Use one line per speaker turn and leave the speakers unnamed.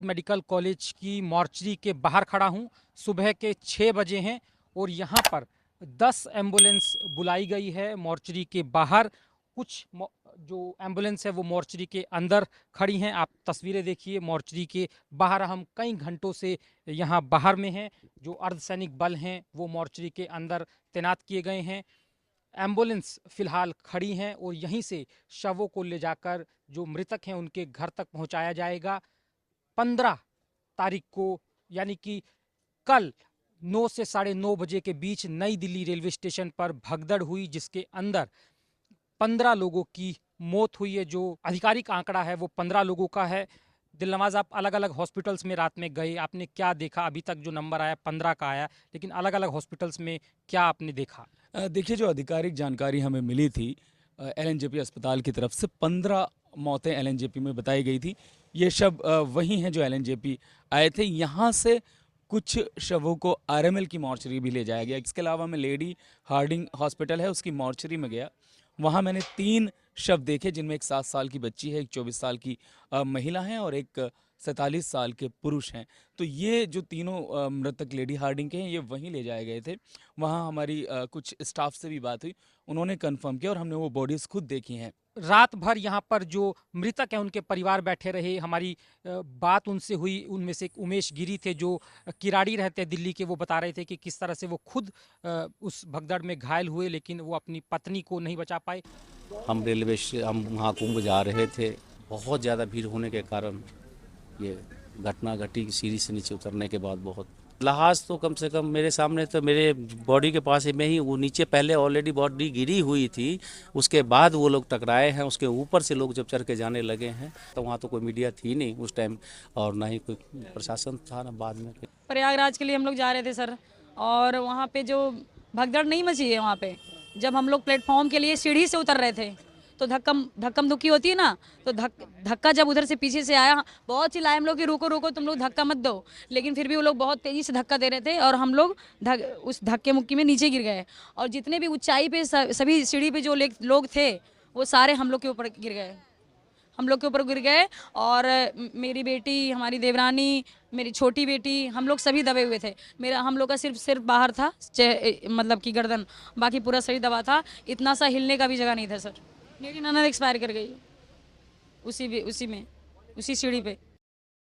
Medical college की mortuary के बाहर खड़ा हूँ। सुबह के 6 बजे हैं और यहाँ पर 10 एम्बुलेंस बुलाई गई है मॉर्चरी के बाहर। कुछ जो एम्बुलेंस है वो मॉर्चरी के अंदर खड़ी हैं। आप तस्वीरें देखिए मॉर्चरी के बाहर। हम कई घंटों से यहाँ बाहर में हैं। जो अर्धसैनिक बल हैं वो मॉर्चरी के अंदर तैनात किए गए हैं। एम्बुलेंस फिलहाल खड़ी हैं और यहीं से शवों को ले जाकर जो मृतक हैं उनके घर तक पहुंचाया जाएगा। 15 तारीख को यानी कि कल 9 से साढ़े 9 बजे के बीच नई दिल्ली रेलवे स्टेशन पर भगदड़ हुई, जिसके अंदर 15 लोगों की मौत हुई है। जो आधिकारिक आंकड़ा है वो 15 लोगों का है। दिलनवाज, आप अलग अलग हॉस्पिटल्स में रात में गए, आपने क्या देखा? अभी तक जो नंबर आया 15 का आया, लेकिन अलग अलग हॉस्पिटल्स में क्या आपने देखा?
देखिए, जो आधिकारिक जानकारी हमें मिली थी एलएनजेपी अस्पताल की तरफ से 15 मौतें एलएनजेपी में बताई गई थी। ये शव वही हैं जो एलएनजेपी आए थे। यहाँ से कुछ शवों को आरएमएल की मॉर्चरी भी ले जाया गया। इसके अलावा मैं लेडी हार्डिंग हॉस्पिटल है उसकी मॉर्चरी में गया। वहाँ मैंने 3 शव देखे, जिनमें एक 7 साल की बच्ची है, एक 24 साल की महिला है और एक 47 साल के पुरुष हैं। तो ये जो तीनों मृतक लेडी हार्डिंग के हैं, ये वहीं ले जाए गए थे। वहाँ हमारी कुछ स्टाफ से भी बात हुई, उन्होंने कंफर्म किया और हमने वो बॉडीज़ खुद देखी हैं।
रात भर यहाँ पर जो मृतक हैं उनके परिवार बैठे रहे। हमारी बात उनसे हुई। उनमें से एक उमेश गिरी थे जो किराड़ी रहते हैं दिल्ली के। वो बता रहे थे कि किस तरह से वो खुद उस भगदड़ में घायल हुए, लेकिन वो अपनी पत्नी को नहीं बचा पाए।
हम वहाँ कुंभ जा रहे थे। बहुत ज़्यादा भीड़ होने के कारण ये घटना घटी। सीढ़ी से नीचे उतरने के बाद बहुत लहाज तो कम से कम मेरे सामने तो मेरे बॉडी के पास में ही वो नीचे पहले ऑलरेडी बॉडी गिरी हुई थी। उसके बाद वो लोग टकराए हैं। उसके ऊपर से लोग जब चढ़ के जाने लगे हैं तो वहाँ तो कोई मीडिया थी नहीं उस टाइम और ना ही कोई प्रशासन था ना बाद में।
प्रयागराज के लिए हम लोग जा रहे थे सर, और वहाँ पे जो भगदड़ नहीं मची है, वहाँ पे जब हम लोग प्लेटफॉर्म के लिए सीढ़ी से उतर रहे थे तो धक्कम धुक्की होती है ना, तो धक्का जब उधर से पीछे से आया, बहुत चिल्लाए हम लोग कि रुको रुको, तुम लोग धक्का मत दो, लेकिन फिर भी वो लोग बहुत तेजी से धक्का दे रहे थे और हम लोग उस धक्के मुक्की में नीचे गिर गए। और जितने भी ऊंचाई पे सभी सीढ़ी पे जो लोग थे वो सारे हम लोग के ऊपर गिर गए, हम लोग के ऊपर गिर गए। और मेरी बेटी, हमारी देवरानी, मेरी छोटी बेटी, हम लोग सभी दबे हुए थे। हम लोग का सिर्फ बाहर था, मतलब कि गर्दन, बाकी पूरा शरीर दबा था। इतना सा हिलने का भी जगह नहीं था सर। मेरी ननद एक्सपायर कर गई उसी सीढ़ी पे।